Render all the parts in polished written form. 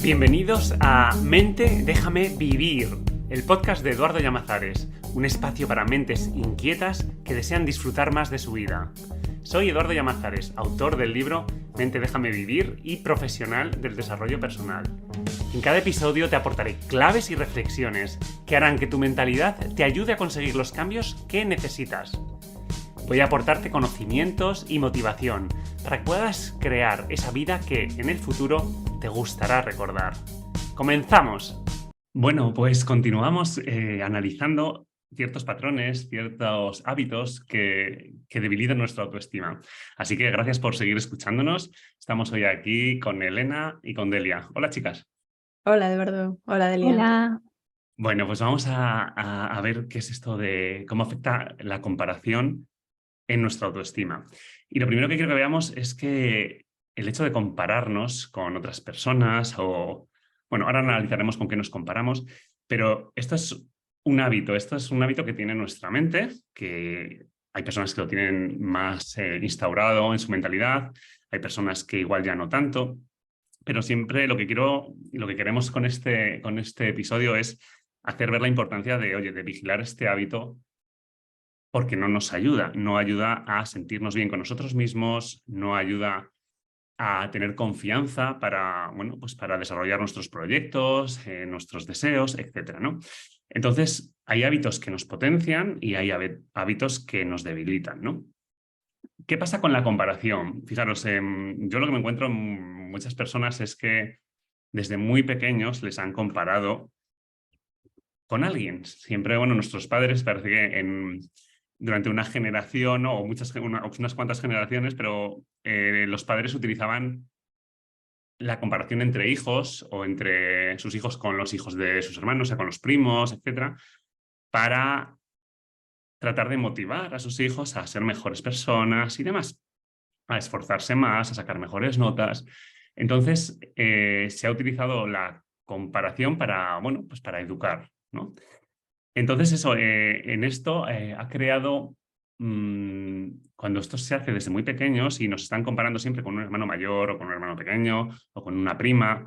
Bienvenidos a Mente, déjame vivir, el podcast de Eduardo Llamazares, un espacio para mentes inquietas que desean disfrutar más de su vida. Soy Eduardo Llamazares, autor del libro Mente, déjame vivir y profesional del desarrollo personal. En cada episodio te aportaré claves y reflexiones que harán que tu mentalidad te ayude a conseguir los cambios que necesitas. Voy a aportarte conocimientos y motivación para que puedas crear esa vida que en el futuro te gustará recordar. ¡Comenzamos! Bueno, pues continuamos analizando ciertos patrones, ciertos hábitos que debilitan nuestra autoestima. Así que gracias por seguir escuchándonos. Estamos hoy aquí con Elena y con Delia. Hola, chicas. Hola, Eduardo. Hola, Delia. Hola. Bueno, pues vamos a ver qué es esto de cómo afecta la comparación en nuestra autoestima. Y lo primero que quiero que veamos es que el hecho de compararnos con otras personas bueno, ahora analizaremos con qué nos comparamos, pero esto es un hábito que tiene nuestra mente, que hay personas que lo tienen más instaurado en su mentalidad, hay personas que igual ya no tanto, pero siempre lo que queremos con este episodio es hacer ver la importancia de vigilar este hábito, porque no nos ayuda, no ayuda a sentirnos bien con nosotros mismos, no ayuda a tener confianza para, bueno, pues para desarrollar nuestros proyectos, nuestros deseos, etcétera, ¿no? Entonces, hay hábitos que nos potencian y hay hábitos que nos debilitan, ¿no? ¿Qué pasa con la comparación? Fijaros, yo lo que me encuentro en muchas personas es que desde muy pequeños les han comparado con alguien. Siempre, bueno, nuestros padres parece que durante una generación, ¿no? O unas cuantas generaciones, pero los padres utilizaban la comparación entre hijos o entre sus hijos con los hijos de sus hermanos, o sea, con los primos, etcétera, para tratar de motivar a sus hijos a ser mejores personas y demás, a esforzarse más, a sacar mejores notas. Entonces, se ha utilizado la comparación para, bueno, pues para educar, ¿no? Entonces, eso, en esto ha creado, cuando esto se hace desde muy pequeños y nos están comparando siempre con un hermano mayor o con un hermano pequeño o con una prima,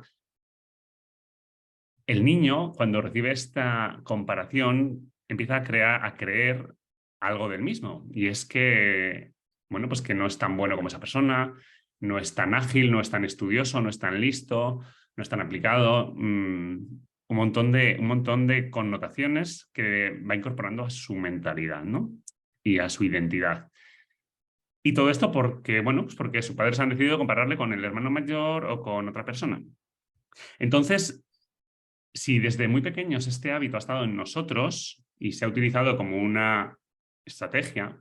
el niño, cuando recibe esta comparación, empieza a creer algo del mismo. Y es que, bueno, pues que no es tan bueno como esa persona, no es tan ágil, no es tan estudioso, no es tan listo, no es tan aplicado. Un montón de connotaciones que va incorporando a su mentalidad, ¿no? Y a su identidad. Y todo esto porque, bueno, pues porque sus padres han decidido compararle con el hermano mayor o con otra persona. Entonces, si desde muy pequeños este hábito ha estado en nosotros y se ha utilizado como una estrategia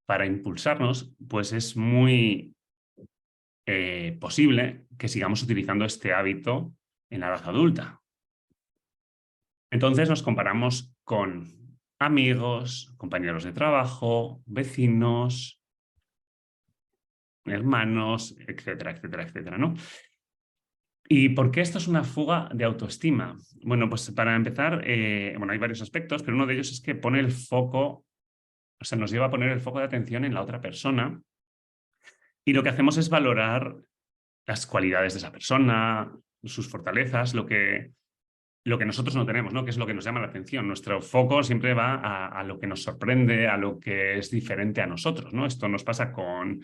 para impulsarnos, pues es muy posible que sigamos utilizando este hábito en la edad adulta. Entonces nos comparamos con amigos, compañeros de trabajo, vecinos, hermanos, etcétera, etcétera, etcétera, ¿no? ¿Y por qué esto es una fuga de autoestima? Bueno, pues para empezar, bueno, hay varios aspectos, pero uno de ellos es que pone el foco, o sea, nos lleva a poner el foco de atención en la otra persona y lo que hacemos es valorar las cualidades de esa persona, sus fortalezas, lo que nosotros no tenemos, ¿no? Que es lo que nos llama la atención. Nuestro foco siempre va a lo que nos sorprende, a lo que es diferente a nosotros, ¿no? Esto nos pasa con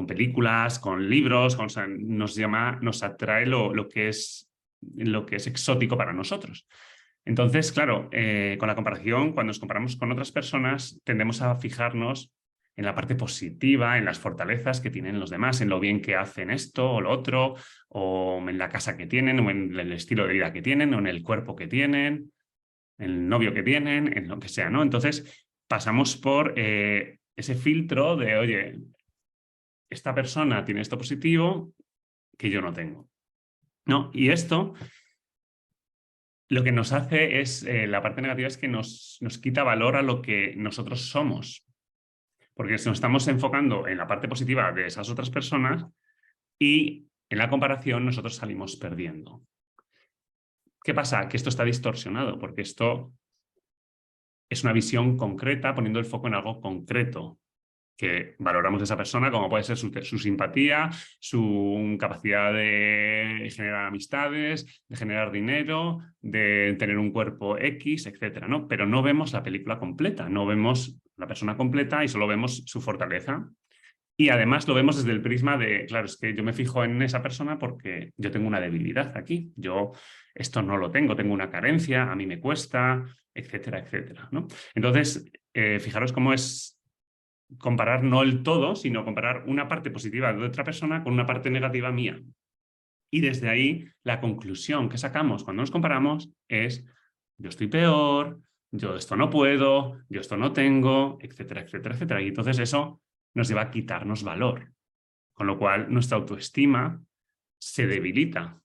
películas, con libros, o sea, nos atrae lo que es exótico para nosotros. Entonces, claro, con la comparación, cuando nos comparamos con otras personas, tendemos a fijarnos en la parte positiva, en las fortalezas que tienen los demás, en lo bien que hacen esto o lo otro, o en la casa que tienen, o en el estilo de vida que tienen, o en el cuerpo que tienen, en el novio que tienen, en lo que sea, ¿no? Entonces, pasamos por ese filtro de, oye, esta persona tiene esto positivo que yo no tengo, ¿no? Y esto lo que nos hace es, la parte negativa es que nos quita valor a lo que nosotros somos. Porque si nos estamos enfocando en la parte positiva de esas otras personas y en la comparación nosotros salimos perdiendo. ¿Qué pasa? Que esto está distorsionado porque esto es una visión concreta poniendo el foco en algo concreto. que valoramos de esa persona, como puede ser su simpatía, su capacidad de generar amistades, de generar dinero, de tener un cuerpo X, etcétera, ¿no? Pero no vemos la película completa, no vemos la persona completa y solo vemos su fortaleza. Y además lo vemos desde el prisma de, claro, es que yo me fijo en esa persona porque yo tengo una debilidad aquí, yo esto no lo tengo, tengo una carencia, a mí me cuesta, etcétera, etcétera, ¿no? Entonces, fijaros cómo es comparar no el todo, sino comparar una parte positiva de otra persona con una parte negativa mía. Y desde ahí, la conclusión que sacamos cuando nos comparamos es, yo estoy peor, yo esto no puedo, yo esto no tengo, etcétera, etcétera, etcétera. Y entonces eso nos lleva a quitarnos valor, con lo cual nuestra autoestima se debilita,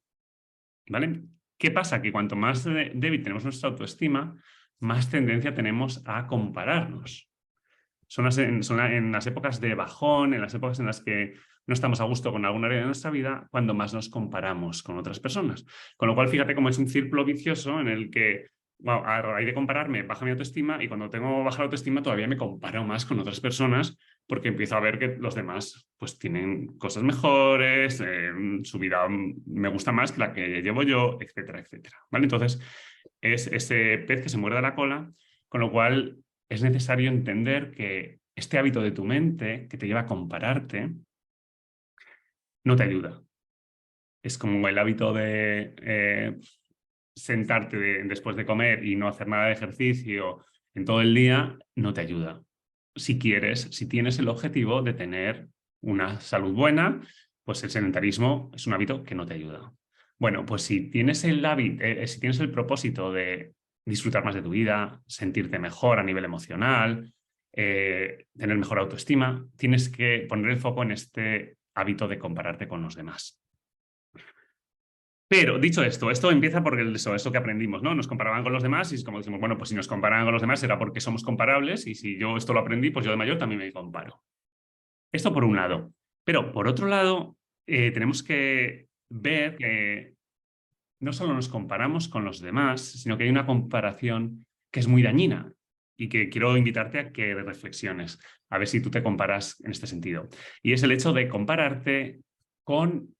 ¿vale? ¿Qué pasa? Que cuanto más débil tenemos nuestra autoestima, más tendencia tenemos a compararnos. Son en las épocas de bajón, en las épocas en las que no estamos a gusto con alguna área de nuestra vida, cuando más nos comparamos con otras personas. Con lo cual, fíjate cómo es un círculo vicioso en el que, wow, a raíz de compararme, baja mi autoestima y cuando tengo baja la autoestima todavía me comparo más con otras personas porque empiezo a ver que los demás pues tienen cosas mejores, su vida me gusta más que la que llevo yo, etcétera, etcétera. ¿Vale? Entonces, es ese pez que se muerde la cola, con lo cual es necesario entender que este hábito de tu mente que te lleva a compararte no te ayuda. Es como el hábito de sentarte después de comer y no hacer nada de ejercicio en todo el día, no te ayuda. Si quieres, si tienes el objetivo de tener una salud buena, pues el sedentarismo es un hábito que no te ayuda. Bueno, pues si tienes el hábito, si tienes el propósito de disfrutar más de tu vida, sentirte mejor a nivel emocional, tener mejor autoestima, tienes que poner el foco en este hábito de compararte con los demás. Pero dicho esto, esto empieza porque eso que aprendimos, ¿no? Nos comparaban con los demás y es como decimos, bueno, pues si nos comparaban con los demás era porque somos comparables y si yo esto lo aprendí, pues yo de mayor también me comparo. Esto por un lado. Pero por otro lado, tenemos que ver que no solo nos comparamos con los demás, sino que hay una comparación que es muy dañina y que quiero invitarte a que reflexiones, a ver si tú te comparas en este sentido. Y es el hecho de compararte con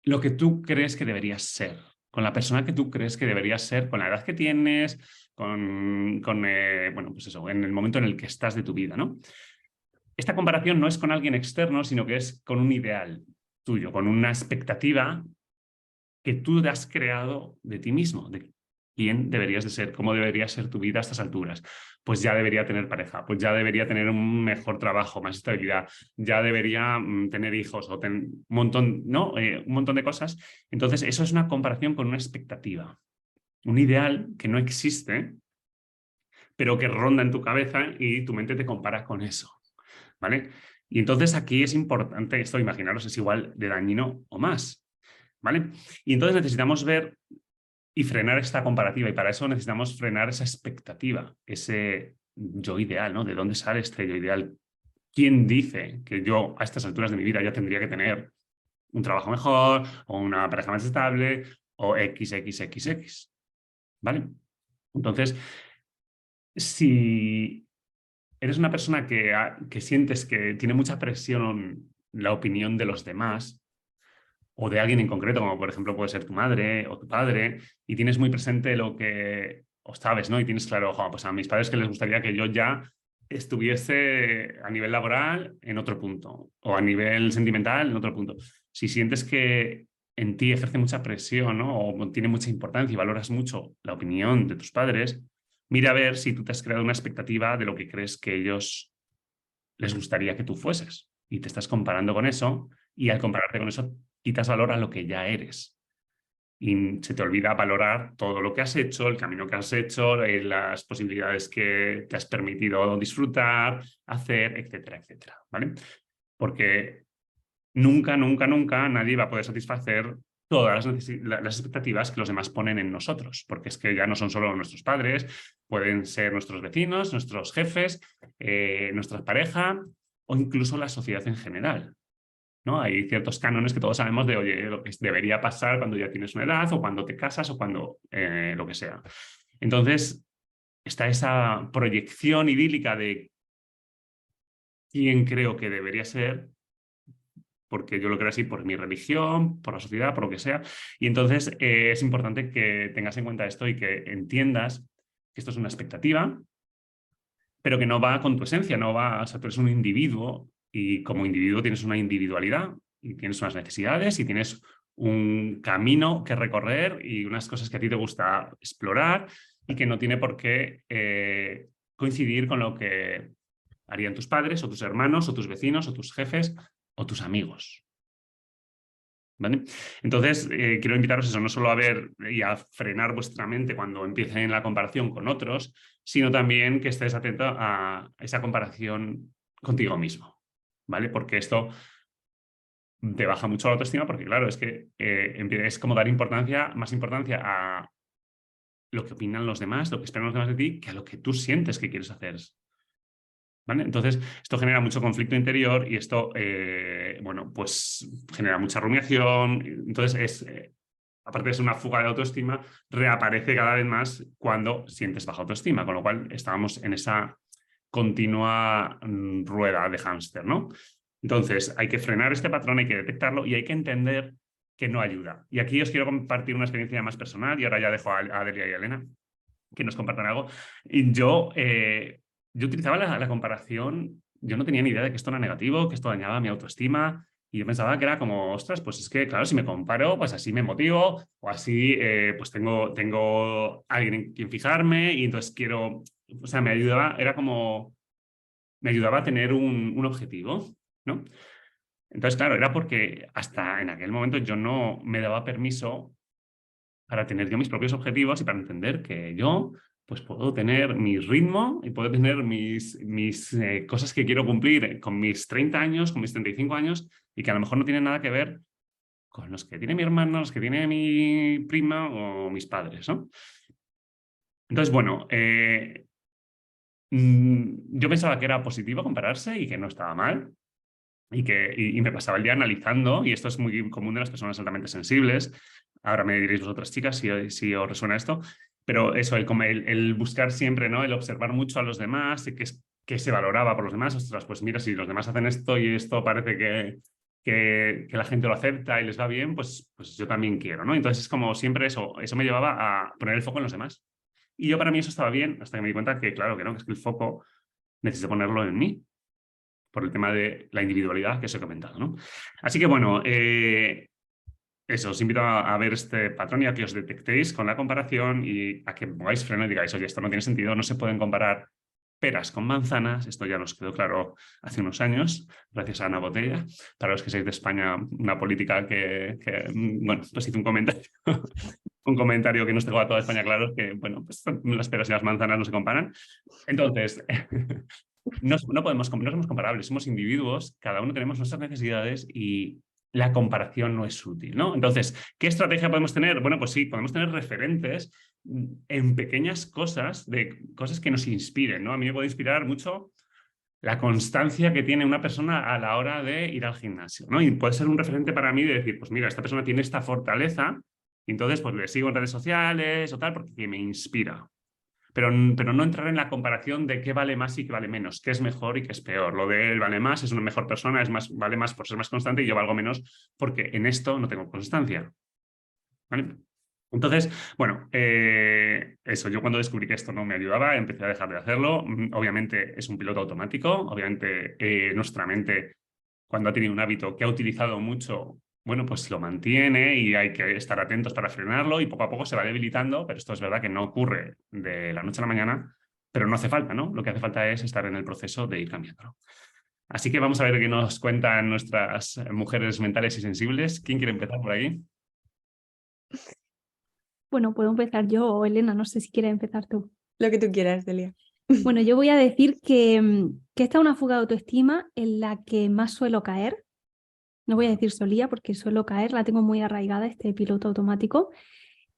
lo que tú crees que deberías ser, con la persona que tú crees que deberías ser, con la edad que tienes, bueno, pues eso, en el momento en el que estás de tu vida, ¿no? Esta comparación no es con alguien externo, sino que es con un ideal tuyo, con una expectativa que tú te has creado de ti mismo, de quién deberías de ser, cómo debería ser tu vida a estas alturas. Pues ya debería tener pareja, pues ya debería tener un mejor trabajo, más estabilidad, ya debería tener hijos o un montón, ¿no? Un montón de cosas. Entonces, eso es una comparación con una expectativa, un ideal que no existe, pero que ronda en tu cabeza y tu mente te compara con eso, ¿vale? Y entonces aquí es importante esto, imaginaros, es igual de dañino o más, ¿vale? Y entonces necesitamos ver y frenar esta comparativa. Y para eso necesitamos frenar esa expectativa, ese yo ideal, ¿no? ¿De dónde sale este yo ideal? ¿Quién dice que yo a estas alturas de mi vida ya tendría que tener un trabajo mejor o una pareja más estable o XXXX? ¿Vale? Entonces, si eres una persona que sientes que tiene mucha presión la opinión de los demás, o de alguien en concreto, como por ejemplo puede ser tu madre o tu padre, y tienes muy presente lo que o sabes, ¿no? Y tienes claro, ojo, pues a mis padres que les gustaría que yo ya estuviese a nivel laboral en otro punto, o a nivel sentimental en otro punto. Si sientes que en ti ejerce mucha presión, ¿no? O tiene mucha importancia y valoras mucho la opinión de tus padres, mira a ver si tú te has creado una expectativa de lo que crees que ellos les gustaría que tú fueses. Y te estás comparando con eso, y al compararte con eso quitas valor a lo que ya eres. Y se te olvida valorar todo lo que has hecho, el camino que has hecho, las posibilidades que te has permitido disfrutar, hacer, etcétera, etcétera, ¿vale? Porque nunca, nunca, nunca nadie va a poder satisfacer todas las expectativas que los demás ponen en nosotros, porque es que ya no son solo nuestros padres, pueden ser nuestros vecinos, nuestros jefes, nuestra pareja o incluso la sociedad en general, ¿no? Hay ciertos cánones que todos sabemos de, oye, lo que debería pasar cuando ya tienes una edad o cuando te casas o cuando lo que sea. Entonces, está esa proyección idílica de quién creo que debería ser, porque yo lo creo así por mi religión, por la sociedad, por lo que sea. Y entonces es importante que tengas en cuenta esto y que entiendas que esto es una expectativa, pero que no va con tu esencia, no va, o sea, tú eres un individuo y como individuo tienes una individualidad y tienes unas necesidades y tienes un camino que recorrer y unas cosas que a ti te gusta explorar y que no tiene por qué coincidir con lo que harían tus padres o tus hermanos o tus vecinos o tus jefes o tus amigos. ¿Vale? Entonces, quiero invitaros a eso, no solo a ver y a frenar vuestra mente cuando empiecen la comparación con otros, sino también que estés atento a esa comparación contigo mismo, ¿vale? Porque esto te baja mucho la autoestima porque, claro, es que es como dar más importancia a lo que opinan los demás, lo que esperan los demás de ti, que a lo que tú sientes que quieres hacer. ¿Vale? Entonces, esto genera mucho conflicto interior y esto, bueno, pues genera mucha rumiación. Entonces, aparte de ser una fuga de autoestima, reaparece cada vez más cuando sientes baja autoestima, con lo cual estábamos en esa continua rueda de hámster, ¿no? Entonces, hay que frenar este patrón, hay que detectarlo y hay que entender que no ayuda. Y aquí os quiero compartir una experiencia más personal y ahora ya dejo a Adelia y a Elena que nos compartan algo. Y yo utilizaba la comparación, yo no tenía ni idea de que esto era negativo, que esto dañaba mi autoestima. Y yo pensaba que era como, ostras, pues es que, claro, si me comparo, pues así me motivo, o así, pues tengo alguien en quien fijarme, y entonces quiero, o sea, me ayudaba, era como, me ayudaba a tener un objetivo, ¿no? Entonces, claro, era porque hasta en aquel momento yo no me daba permiso para tener yo mis propios objetivos y para entender que yo pues puedo tener mi ritmo y puedo tener mis cosas que quiero cumplir con mis 30 años, con mis 35 años y que a lo mejor no tienen nada que ver con los que tiene mi hermano, los que tiene mi prima o mis padres, ¿no? Entonces, bueno, yo pensaba que era positivo compararse y que no estaba mal, y me pasaba el día analizando, y esto es muy común de las personas altamente sensibles. Ahora me diréis vosotras, chicas, si os resuena esto, pero eso, el buscar siempre, ¿no? El observar mucho a los demás, y que se valoraba por los demás. Ostras, pues mira, si los demás hacen esto y esto parece que la gente lo acepta y les va bien, pues yo también quiero, ¿no? Entonces es como siempre eso me llevaba a poner el foco en los demás. Y yo para mí eso estaba bien, hasta que me di cuenta que, claro, que no, que es que el foco necesito ponerlo en mí, por el tema de la individualidad que os he comentado, ¿no? Así que bueno, eso, os invito a ver este patrón y a que os detectéis con la comparación y a que pongáis freno y digáis, oye, esto no tiene sentido, no se pueden comparar peras con manzanas, esto ya nos quedó claro hace unos años, gracias a Ana Botella, para los que seáis de España, una política bueno, pues hizo un comentario, un comentario que nos dejó a toda España claro, que, bueno, pues las peras y las manzanas no se comparan. Entonces, no somos comparables, somos individuos, cada uno tenemos nuestras necesidades y la comparación no es útil, ¿no? Entonces, ¿qué estrategia podemos tener? Bueno, pues sí, podemos tener referentes en pequeñas cosas, de cosas que nos inspiren, ¿no? A mí me puede inspirar mucho la constancia que tiene una persona a la hora de ir al gimnasio, ¿no? Y puede ser un referente para mí de decir, pues mira, esta persona tiene esta fortaleza, y entonces pues le sigo en redes sociales o tal, porque me inspira. Pero no entrar en la comparación de qué vale más y qué vale menos, qué es mejor y qué es peor. Lo de él vale más, es una mejor persona, vale más por ser más constante y yo valgo menos porque en esto no tengo constancia. ¿Vale? Entonces, bueno, eso, yo cuando descubrí que esto no me ayudaba, empecé a dejar de hacerlo. Obviamente es un piloto automático, obviamente nuestra mente, cuando ha tenido un hábito que ha utilizado mucho, bueno, pues lo mantiene y hay que estar atentos para frenarlo y poco a poco se va debilitando, pero esto es verdad que no ocurre de la noche a la mañana, pero no hace falta, ¿no? Lo que hace falta es estar en el proceso de ir cambiándolo. Así que vamos a ver qué nos cuentan nuestras mujeres mentales y sensibles. ¿Quién quiere empezar por aquí? Bueno, puedo empezar yo o Elena, no sé si quieres empezar tú. Lo que tú quieras, Delia. Bueno, yo voy a decir que esta es una fuga de autoestima en la que más suelo caer. No voy a decir solía porque suelo caer, la tengo muy arraigada, este piloto automático.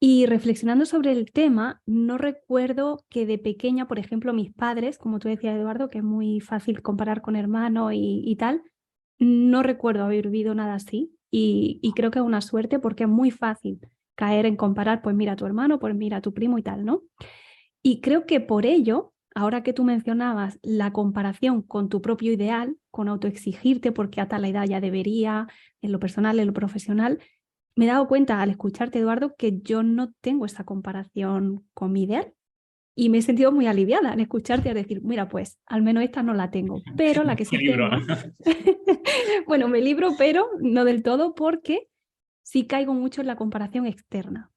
Y reflexionando sobre el tema, no recuerdo que de pequeña, por ejemplo, mis padres, como tú decías, Eduardo, que es muy fácil comparar con hermanos y tal, no recuerdo haber vivido nada así. Y creo que es una suerte porque es muy fácil caer en comparar, pues mira a tu hermano, pues mira a tu primo y tal, ¿no? Y creo que por ello, ahora que tú mencionabas la comparación con tu propio ideal, con autoexigirte porque a tal edad ya debería, en lo personal, en lo profesional, me he dado cuenta al escucharte, Eduardo, que yo no tengo esa comparación con mi ideal. Y me he sentido muy aliviada al escucharte y a decir, mira, pues al menos esta no la tengo, pero la que Me sí libro. tengo, bueno, me libro, pero no del todo porque sí caigo mucho en la comparación externa.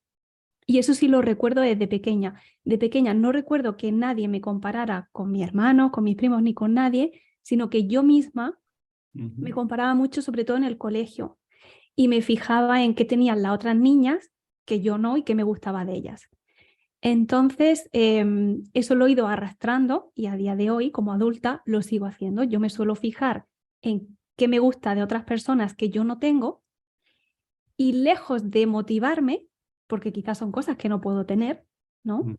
Y eso sí lo recuerdo desde pequeña. De pequeña no recuerdo que nadie me comparara con mi hermano, con mis primos ni con nadie, sino que yo misma me comparaba mucho, sobre todo en el colegio, y me fijaba en qué tenían las otras niñas que yo no y qué me gustaba de ellas. Entonces, eso lo he ido arrastrando y a día de hoy, como adulta, lo sigo haciendo. Yo me suelo fijar en qué me gusta de otras personas que yo no tengo y lejos de motivarme, porque quizás son cosas que no puedo tener, ¿no?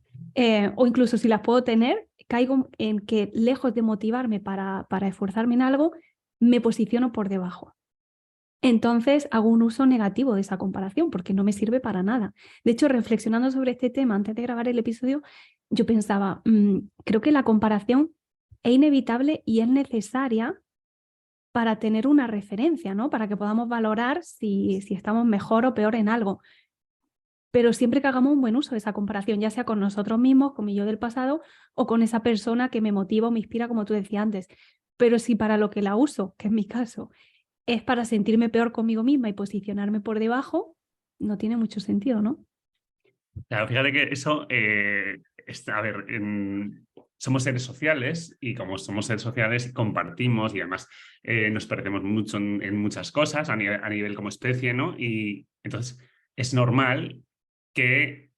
O incluso si las puedo tener, caigo en que lejos de motivarme para esforzarme en algo, me posiciono por debajo. Entonces hago un uso negativo de esa comparación porque no me sirve para nada. De hecho, reflexionando sobre este tema antes de grabar el episodio, yo pensaba, creo que la comparación es inevitable y es necesaria para tener una referencia, ¿no? Para que podamos valorar si estamos mejor o peor en algo. Pero siempre que hagamos un buen uso de esa comparación, ya sea con nosotros mismos, con mi yo del pasado, o con esa persona que me motiva o me inspira, como tú decías antes. Pero si para lo que la uso, que es mi caso, es para sentirme peor conmigo misma y posicionarme por debajo, no tiene mucho sentido, ¿no? Claro, fíjate que eso, a ver, somos seres sociales y como somos seres sociales compartimos y además nos parecemos mucho en muchas cosas a nivel como especie, ¿no? Y entonces es normal que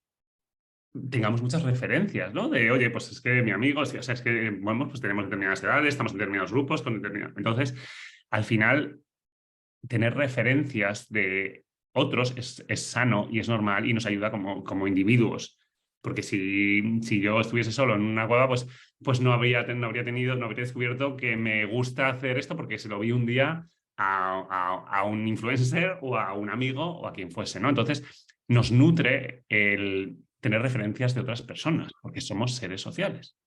tengamos muchas referencias, ¿no? De, oye, pues es que mi amigo, o sea, es que, bueno, pues tenemos determinadas edades, estamos en determinados grupos, con entonces, al final, tener referencias de otros es sano y es normal y nos ayuda como individuos. Porque si yo estuviese solo en una cueva, pues no habría descubierto que me gusta hacer esto porque se lo vi un día a un influencer o a un amigo o a quien fuese, ¿no? Entonces, nos nutre el tener referencias de otras personas, porque somos seres sociales.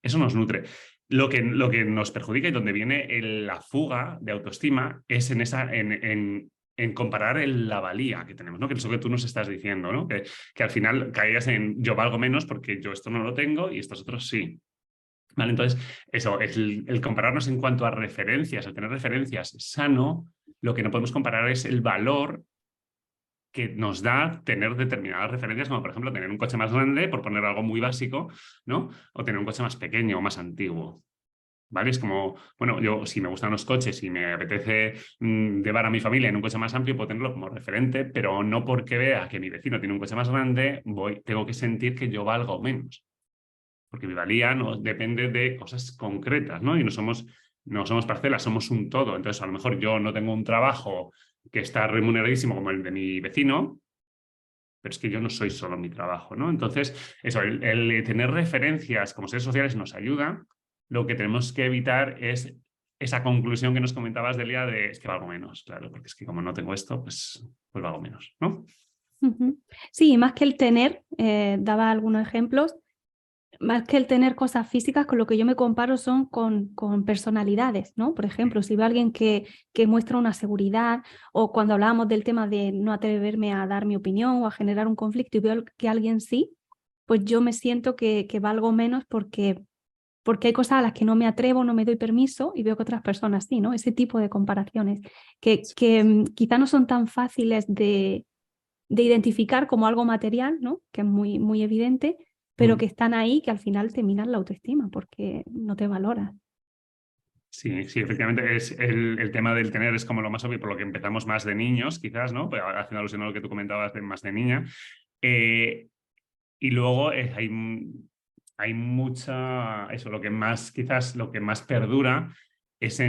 Eso nos nutre. Lo que nos perjudica y donde viene la fuga de autoestima es en comparar la valía que tenemos, ¿no? Que es lo que tú nos estás diciendo, ¿no? Que al final caías en yo valgo menos porque yo esto no lo tengo y estos otros sí. ¿Vale? Entonces, eso, el compararnos en cuanto a referencias, el tener referencias sano, lo que no podemos comparar es el valor que nos da tener determinadas referencias, como por ejemplo tener un coche más grande, por poner algo muy básico, ¿no? O tener un coche más pequeño o más antiguo. ¿Vale? Es como, bueno, yo si me gustan los coches y me apetece llevar a mi familia en un coche más amplio, puedo tenerlo como referente, pero no porque vea que mi vecino tiene un coche más grande, tengo que sentir que yo valgo menos. Porque mi valía no depende de cosas concretas, ¿no? Y no somos parcelas, somos un todo. Entonces, a lo mejor yo no tengo un trabajo que está remuneradísimo como el de mi vecino, pero es que yo no soy solo mi trabajo, ¿no? Entonces, eso, el tener referencias como seres sociales nos ayuda. Lo que tenemos que evitar es esa conclusión que nos comentabas, Delia, de es que valgo menos, claro, porque es que como no tengo esto, pues valgo menos, ¿no? Sí, más que el tener, daba algunos ejemplos, más que el tener cosas físicas, con lo que yo me comparo son con personalidades, ¿no? Por ejemplo, si veo a alguien que muestra una seguridad, o cuando hablábamos del tema de no atreverme a dar mi opinión o a generar un conflicto y veo que alguien sí, pues yo me siento que valgo menos porque hay cosas a las que no me atrevo, no me doy permiso y veo que otras personas sí, ¿no? Ese tipo de comparaciones que quizá no son tan fáciles de identificar como algo material, ¿no? Que es muy, muy evidente, pero que están ahí, que al final te minan la autoestima porque no te valoras. Sí, sí, efectivamente es el tema del tener es como lo más obvio, por lo que empezamos más de niños, quizás, ¿no? Pero haciendo alusión a lo que tú comentabas de más de niña. Eh, y luego hay mucha, eso, lo que más, quizás lo que más perdura es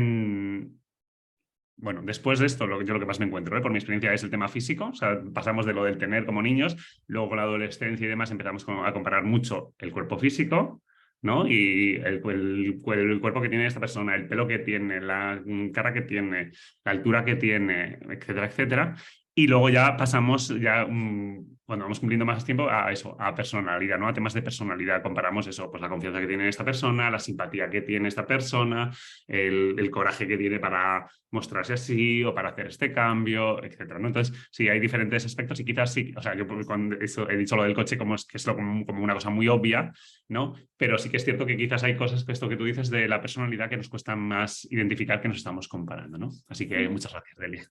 bueno, después de esto, yo lo que más me encuentro, por mi experiencia, es el tema físico. O sea, pasamos de lo del tener como niños, luego con la adolescencia y demás empezamos a comparar mucho el cuerpo físico, ¿no? Y el cuerpo que tiene esta persona, el pelo que tiene, la cara que tiene, la altura que tiene, etcétera, etcétera. Y luego ya pasamos, ya cuando vamos cumpliendo más tiempo, a eso, a personalidad, ¿no? A temas de personalidad. Comparamos eso, pues la confianza que tiene esta persona, la simpatía que tiene esta persona, el coraje que tiene para mostrarse así o para hacer este cambio, etcétera, ¿no? Entonces, sí, hay diferentes aspectos y quizás sí, o sea, yo cuando eso, he dicho lo del coche como que es como una cosa muy obvia, ¿no? Pero sí que es cierto que quizás hay cosas que esto que tú dices de la personalidad que nos cuesta más identificar que nos estamos comparando, ¿no? Así que muchas gracias, Delia.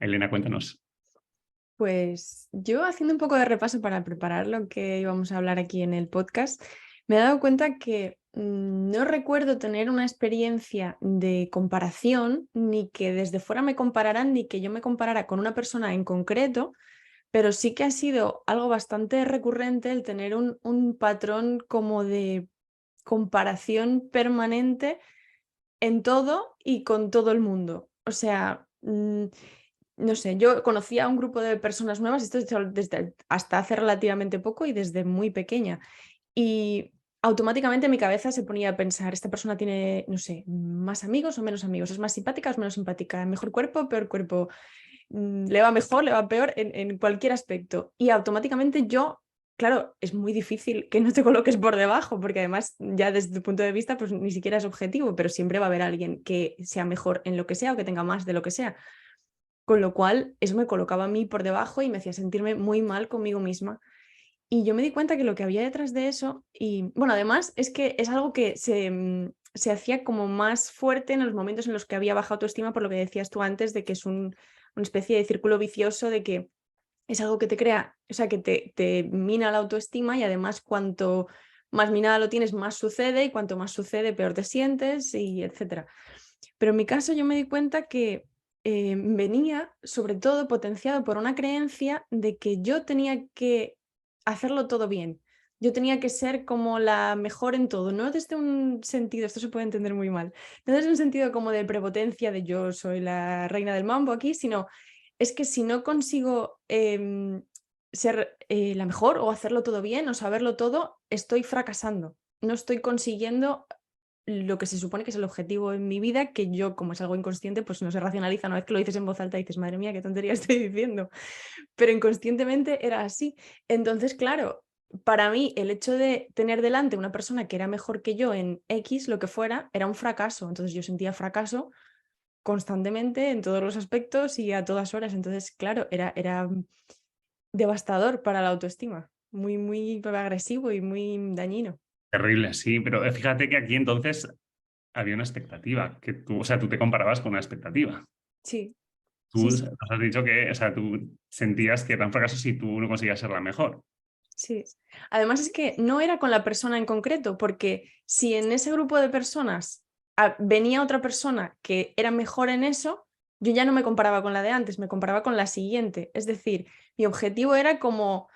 Elena, cuéntanos. Pues yo haciendo un poco de repaso para preparar lo que íbamos a hablar aquí en el podcast, me he dado cuenta que no recuerdo tener una experiencia de comparación, ni que desde fuera me compararan, ni que yo me comparara con una persona en concreto, pero sí que ha sido algo bastante recurrente el tener un patrón como de comparación permanente en todo y con todo el mundo. O sea, no sé, yo conocía a un grupo de personas nuevas, esto desde hasta hace relativamente poco y desde muy pequeña. Y automáticamente mi cabeza se ponía a pensar, esta persona tiene, no sé, más amigos o menos amigos, es más simpática o es menos simpática, mejor cuerpo, peor cuerpo, le va mejor, le va peor en cualquier aspecto. Y automáticamente yo, claro, es muy difícil que no te coloques por debajo, porque además ya desde tu punto de vista, pues ni siquiera es objetivo, pero siempre va a haber alguien que sea mejor en lo que sea o que tenga más de lo que sea. Con lo cual, eso me colocaba a mí por debajo y me hacía sentirme muy mal conmigo misma. Y yo me di cuenta que lo que había detrás de eso, y bueno, además es que es algo que se hacía como más fuerte en los momentos en los que había baja autoestima, por lo que decías tú antes, de que es una especie de círculo vicioso, de que es algo que te crea, o sea, que te mina la autoestima y además cuanto más minada lo tienes, más sucede y cuanto más sucede, peor te sientes y etcétera. Pero en mi caso yo me di cuenta que venía sobre todo potenciado por una creencia de que yo tenía que hacerlo todo bien. Yo tenía que ser como la mejor en todo, no desde un sentido, esto se puede entender muy mal, no desde un sentido como de prepotencia, de yo soy la reina del mambo aquí, sino es que si no consigo ser la mejor o hacerlo todo bien o saberlo todo, estoy fracasando. No estoy consiguiendo lo que se supone que es el objetivo en mi vida, que yo, como es algo inconsciente, pues no se racionaliza. Una vez que lo dices en voz alta, dices, madre mía, qué tontería estoy diciendo. Pero inconscientemente era así. Entonces, claro, para mí el hecho de tener delante una persona que era mejor que yo en X, lo que fuera, era un fracaso. Entonces yo sentía fracaso constantemente en todos los aspectos y a todas horas. Entonces, claro, era devastador para la autoestima. Muy, muy agresivo y muy dañino. Terrible, sí, pero fíjate que aquí entonces había una expectativa, que tú, o sea, tú te comparabas con una expectativa. Sí, Tú sí, nos sí. has dicho que, o sea, tú sentías que era un fracaso si tú no conseguías ser la mejor. Sí. Además es que no era con la persona en concreto, porque si en ese grupo de personas venía otra persona que era mejor en eso, yo ya no me comparaba con la de antes, me comparaba con la siguiente. Es decir, mi objetivo era como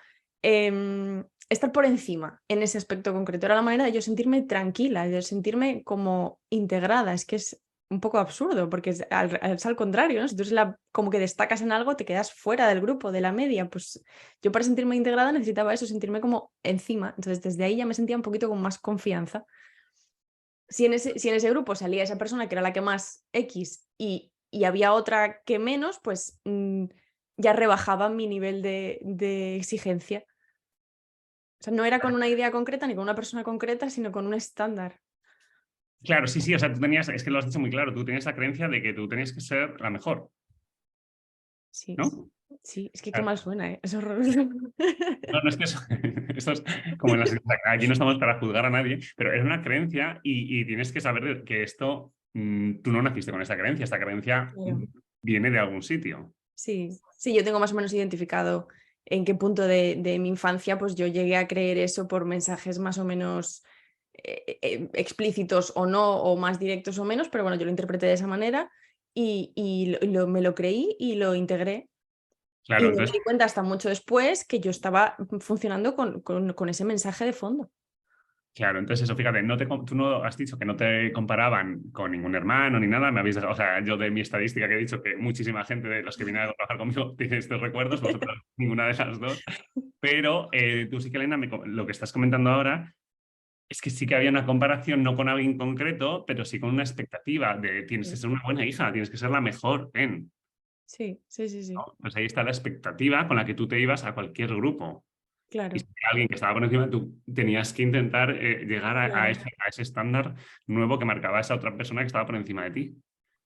estar por encima en ese aspecto concreto. Era la manera de yo sentirme tranquila, de sentirme como integrada. Es que es un poco absurdo, porque es al contrario, ¿no? Si tú eres como que destacas en algo, te quedas fuera del grupo, de la media. Pues yo para sentirme integrada necesitaba eso, sentirme como encima. Entonces desde ahí ya me sentía un poquito con más confianza. Si en ese grupo salía esa persona que era la que más X y había otra que menos, pues ya rebajaba mi nivel de exigencia. O sea, no era con una idea concreta ni con una persona concreta, sino con un estándar. Claro, sí, sí, o sea, tú tenías, es que lo has dicho muy claro, tú tenías la creencia de que tú tenías que ser la mejor, Sí, ¿no? sí, es que qué Claro. mal suena, ¿eh? Es horroroso. No, no es que eso, esto es como en las... Aquí no estamos para juzgar a nadie, pero es una creencia y tienes que saber que esto, tú no naciste con esta creencia Claro. viene de algún sitio. Sí, sí, yo tengo más o menos identificado en qué punto de mi infancia pues yo llegué a creer eso por mensajes más o menos explícitos o no, o más directos o menos, pero bueno, yo lo interpreté de esa manera y me lo creí y lo integré. Y Claro, no me entonces di cuenta hasta mucho después que yo estaba funcionando con ese mensaje de fondo. claro, entonces eso, fíjate, tú no has dicho que no te comparaban con ningún hermano ni nada, me habéis dejado, o sea, yo de mi estadística que he dicho que muchísima gente de los que vienen a trabajar conmigo tiene estos recuerdos, vosotros ninguna de las dos, pero tú sí que, Elena, lo que estás comentando ahora es que sí que había una comparación, no con alguien concreto, pero sí con una expectativa de tienes que ser una buena hija, tienes que ser la mejor en. Sí, sí, sí, sí, ¿no? Pues ahí está la expectativa con la que tú te ibas a cualquier grupo. Y claro, si había alguien que estaba por encima, tú tenías que intentar llegar a claro, ese estándar nuevo que marcaba esa otra persona que estaba por encima de ti.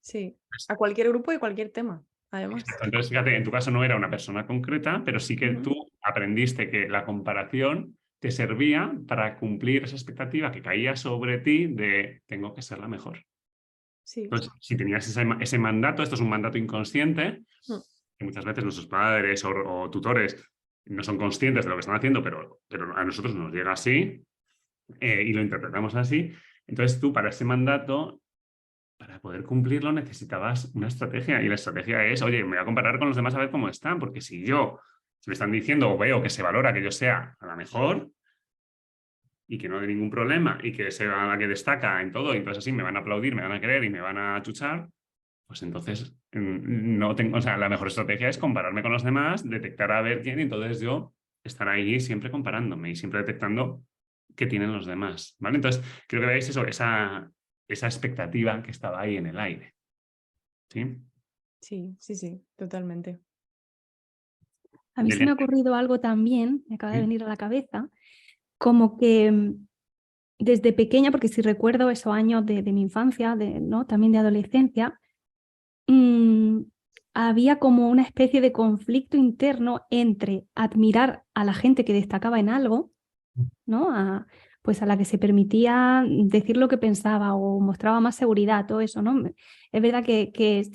sí. A cualquier grupo y cualquier tema, además. Exacto. Entonces, fíjate, en tu caso no era una persona concreta, pero sí que Ujú. tú aprendiste que la comparación te servía para cumplir esa expectativa que caía sobre ti de tengo que ser la mejor. Sí. Entonces, si tenías ese mandato, esto es un mandato inconsciente, Mm. que muchas veces nuestros padres o tutores no son conscientes de lo que están haciendo, pero a nosotros nos llega así y lo interpretamos así. Entonces tú para ese mandato, para poder cumplirlo, necesitabas una estrategia y la estrategia es, oye, me voy a comparar con los demás a ver cómo están, porque si me están diciendo o veo que se valora que yo sea a la mejor y que no hay ningún problema y que sea la que destaca en todo y entonces así me van a aplaudir, me van a querer y me van a chuchar, pues entonces no tengo, o sea, la mejor estrategia es compararme con los demás, detectar a ver quién y entonces yo estar ahí siempre comparándome y siempre detectando qué tienen los demás, ¿vale? Entonces, creo que veáis eso, esa expectativa que estaba ahí en el aire, ¿sí? Sí, sí, sí, totalmente. A mí Y se me ha Elena, ocurrido algo también, me acaba de ¿sí? venir a la cabeza, como que desde pequeña, porque si recuerdo esos años de mi infancia, ¿no? También de adolescencia, mm, había como una especie de conflicto interno entre admirar a la gente que destacaba en algo, ¿no? Pues a la que se permitía decir lo que pensaba o mostraba más seguridad, todo eso, ¿no? Es verdad que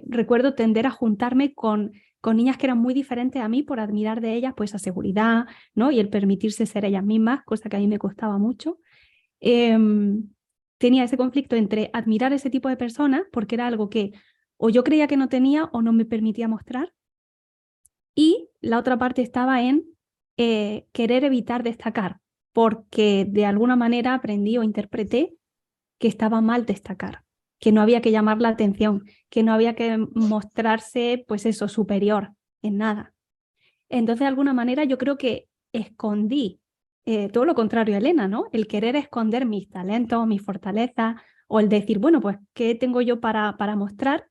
recuerdo tender a juntarme con niñas que eran muy diferentes a mí por admirar de ellas pues esa seguridad, ¿no? Y el permitirse ser ellas mismas, cosa que a mí me costaba mucho. Tenía ese conflicto entre admirar ese tipo de personas, porque era algo que o yo creía que no tenía o no me permitía mostrar, y la otra parte estaba en querer evitar destacar, porque de alguna manera aprendí o interpreté que estaba mal destacar, que no había que llamar la atención, que no había que mostrarse, pues eso, superior en nada. Entonces, de alguna manera, yo creo que escondí todo lo contrario a Elena, ¿no? El querer esconder mis talentos, mis fortalezas, o el decir, bueno, pues, ¿qué tengo yo para mostrar?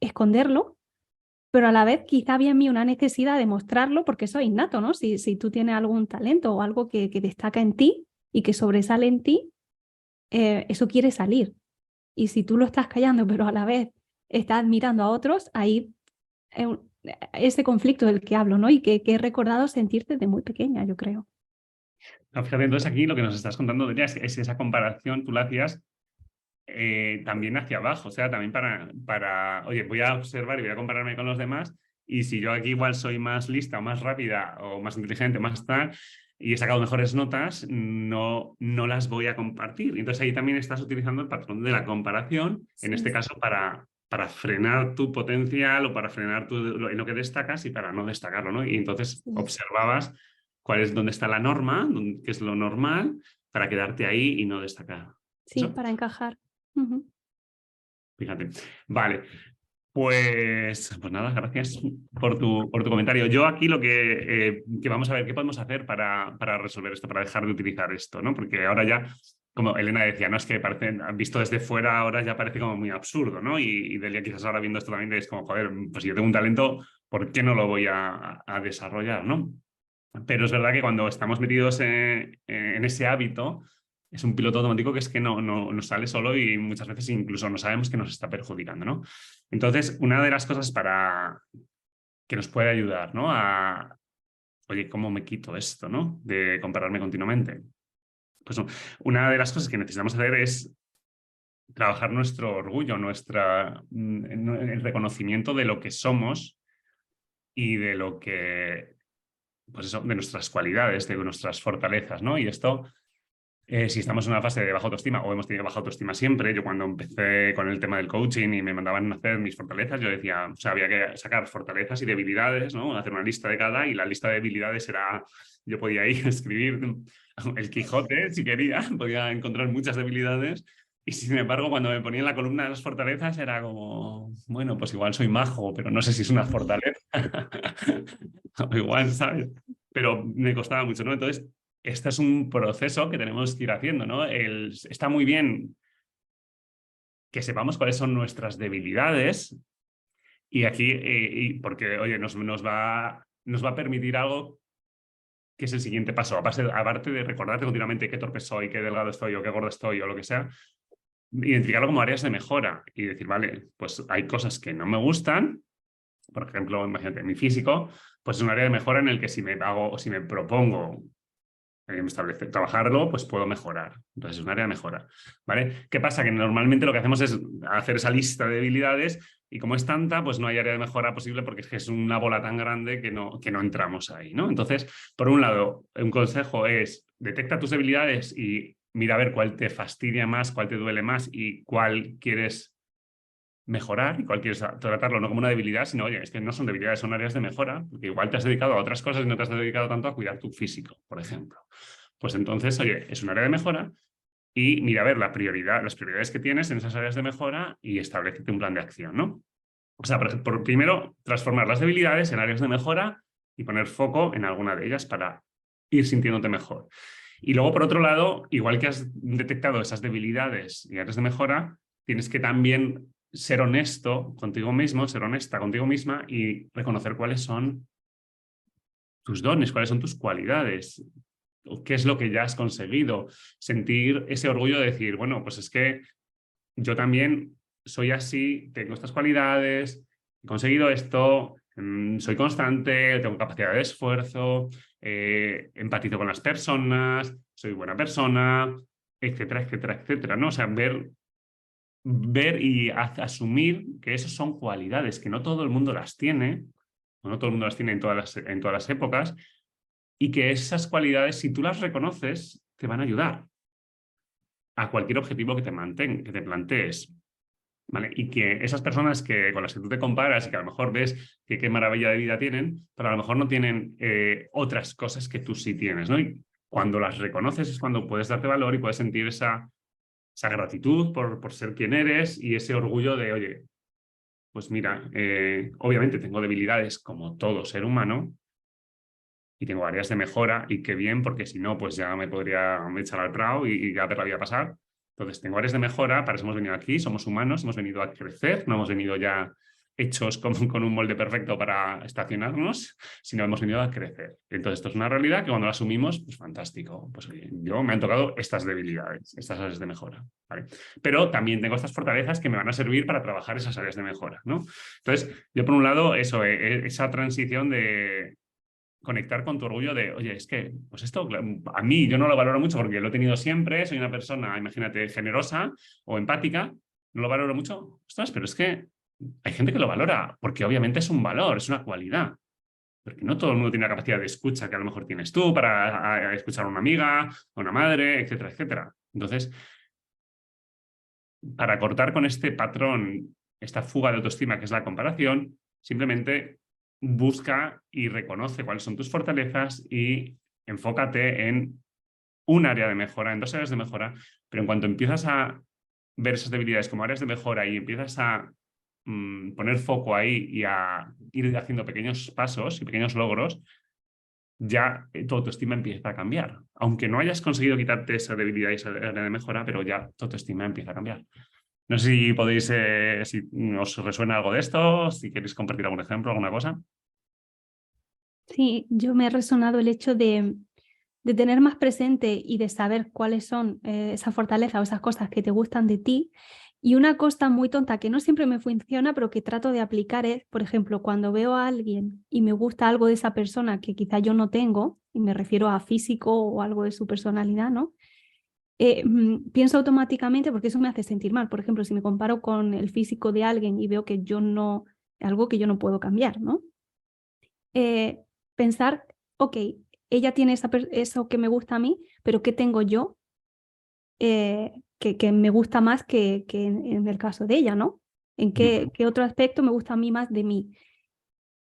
Esconderlo, pero a la vez quizá había en mí una necesidad de mostrarlo porque eso es innato, ¿no? Si tú tienes algún talento o algo que destaca en ti y que sobresale en ti, eso quiere salir. Y si tú lo estás callando, pero a la vez estás admirando a otros, ahí ese conflicto del que hablo, ¿no? Y que he recordado sentir desde muy pequeña, yo creo. No, fíjate, entonces aquí lo que nos estás contando, Delia, es esa comparación, tú la hacías también hacia abajo, o sea, también oye, voy a observar y voy a compararme con los demás y si yo aquí igual soy más lista o más rápida o más inteligente, más tal, y he sacado mejores notas, no las voy a compartir. Entonces ahí también estás utilizando el patrón de la comparación, en este Sí, caso para frenar tu potencial o para frenar en lo que destacas y para no destacarlo, ¿no? Y entonces sí, observabas dónde está la norma, qué es lo normal, para quedarte ahí y no destacar. Sí, ¿Eso? para encajar. Ujú. Fíjate. Vale, pues nada, gracias por tu comentario. Yo aquí lo que vamos a ver, ¿qué podemos hacer para resolver esto, para dejar de utilizar esto, ¿no? Porque ahora ya, como Elena decía, no es que parece, visto desde fuera, ahora ya parece como muy absurdo, ¿no? Y Delia quizás ahora viendo esto también es como, joder, pues si yo tengo un talento, ¿por qué no lo voy a desarrollar, ¿no? Pero es verdad que cuando estamos metidos en ese hábito, es un piloto automático que es que no nos sale solo y muchas veces incluso no sabemos que nos está perjudicando, ¿no? Entonces, una de las cosas que nos puede ayudar, ¿no? Oye, ¿cómo me quito esto, ¿no? De compararme continuamente. Pues una de las cosas que necesitamos hacer es trabajar nuestro orgullo, el reconocimiento de lo que somos y de lo que, pues eso, de nuestras cualidades, de nuestras fortalezas, ¿no? Y esto, si estamos en una fase de baja autoestima o hemos tenido baja autoestima siempre, yo cuando empecé con el tema del coaching y me mandaban a hacer mis fortalezas, yo decía, o sea, había que sacar fortalezas y debilidades, ¿no? Hacer una lista de cada y la lista de debilidades era, yo podía ahí escribir el Quijote si quería, podía encontrar muchas debilidades. Y sin embargo, cuando me ponía en la columna de las fortalezas era como, bueno, pues igual soy majo, pero no sé si es una fortaleza. O igual, ¿sabes? Pero me costaba mucho, ¿no? Entonces, este es un proceso que tenemos que ir haciendo, ¿no? Está muy bien que sepamos cuáles son nuestras debilidades, Y aquí, porque, oye, nos va a permitir algo que es el siguiente paso. Aparte de recordarte continuamente qué torpe soy, qué delgado estoy o qué gordo estoy o lo que sea, identificarlo como áreas de mejora y decir, vale, pues hay cosas que no me gustan. Por ejemplo, imagínate, mi físico, pues es un área de mejora en el que si me propongo trabajarlo, pues puedo mejorar. Entonces es un área de mejora, ¿vale? ¿Qué pasa? Que normalmente lo que hacemos es hacer esa lista de debilidades y como es tanta, pues no hay área de mejora posible porque es que es una bola tan grande que no entramos ahí, ¿no? Entonces, por un lado, un consejo es detecta tus debilidades y mira a ver cuál te fastidia más, cuál te duele más y cuál quieres mejorar y cuál quieres tratarlo no como una debilidad, sino, oye, es que no son debilidades, son áreas de mejora, porque igual te has dedicado a otras cosas y no te has dedicado tanto a cuidar tu físico, por ejemplo. Pues entonces, oye, es un área de mejora y mira a ver las prioridades que tienes en esas áreas de mejora y establecete un plan de acción, ¿no? O sea, primero, transformar las debilidades en áreas de mejora y poner foco en alguna de ellas para ir sintiéndote mejor. Y luego, por otro lado, igual que has detectado esas debilidades y áreas de mejora, tienes que también ser honesto contigo mismo, ser honesta contigo misma y reconocer cuáles son tus dones, cuáles son tus cualidades, qué es lo que ya has conseguido, sentir ese orgullo de decir, bueno, pues es que yo también soy así, tengo estas cualidades, he conseguido esto, soy constante, tengo capacidad de esfuerzo, empatizo con las personas, soy buena persona, etcétera, etcétera, etcétera, ¿no? O sea, ver y asumir que esas son cualidades, que no todo el mundo las tiene, o no todo el mundo las tiene en todas las épocas, y que esas cualidades, si tú las reconoces, te van a ayudar a cualquier objetivo que te plantees. ¿Vale? Y que esas personas con las que tú te comparas y que a lo mejor ves que qué maravilla de vida tienen, pero a lo mejor no tienen otras cosas que tú sí tienes, ¿no? Y cuando las reconoces es cuando puedes darte valor y puedes sentir esa gratitud por ser quien eres y ese orgullo de, oye, pues mira, obviamente tengo debilidades como todo ser humano y tengo áreas de mejora y qué bien, porque si no, pues ya me podría echar al prao y ya ver la vida pasar. Entonces, tengo áreas de mejora, para eso hemos venido aquí, somos humanos, hemos venido a crecer, no hemos venido ya hechos con un molde perfecto para estacionarnos, sino hemos venido a crecer. Entonces, esto es una realidad que cuando la asumimos, pues fantástico. Pues oye, me han tocado estas debilidades, estas áreas de mejora, ¿vale? Pero también tengo estas fortalezas que me van a servir para trabajar esas áreas de mejora, ¿no? Entonces, yo por un lado, eso, esa transición de conectar con tu orgullo de, oye, es que, pues esto a mí yo no lo valoro mucho porque lo he tenido siempre, soy una persona, imagínate, generosa o empática, no lo valoro mucho, ostras, pero es que hay gente que lo valora porque obviamente es un valor, es una cualidad, porque no todo el mundo tiene la capacidad de escucha que a lo mejor tienes tú para escuchar a una amiga, a una madre, etcétera, etcétera. Entonces, para cortar con este patrón, esta fuga de autoestima que es la comparación, simplemente busca y reconoce cuáles son tus fortalezas y enfócate en un área de mejora, en dos áreas de mejora, pero en cuanto empiezas a ver esas debilidades como áreas de mejora y empiezas a poner foco ahí y a ir haciendo pequeños pasos y pequeños logros, ya tu autoestima empieza a cambiar. Aunque no hayas conseguido quitarte esa debilidad y esa área de mejora, pero ya tu autoestima empieza a cambiar. No sé si podéis, si os resuena algo de esto, si queréis compartir algún ejemplo, alguna cosa. Sí, yo me ha resonado el hecho de tener más presente y de saber cuáles son esas fortalezas o esas cosas que te gustan de ti. Y una cosa muy tonta que no siempre me funciona, pero que trato de aplicar es, por ejemplo, cuando veo a alguien y me gusta algo de esa persona que quizá yo no tengo, y me refiero a físico o algo de su personalidad, ¿no? Pienso automáticamente, porque eso me hace sentir mal. Por ejemplo, si me comparo con el físico de alguien y veo que yo no, algo que yo no puedo cambiar, ¿no? Pensar, ok, ella tiene eso que me gusta a mí, pero ¿qué tengo yo que me gusta más que en el caso de ella, ¿no? ¿En qué otro aspecto me gusta a mí más de mí?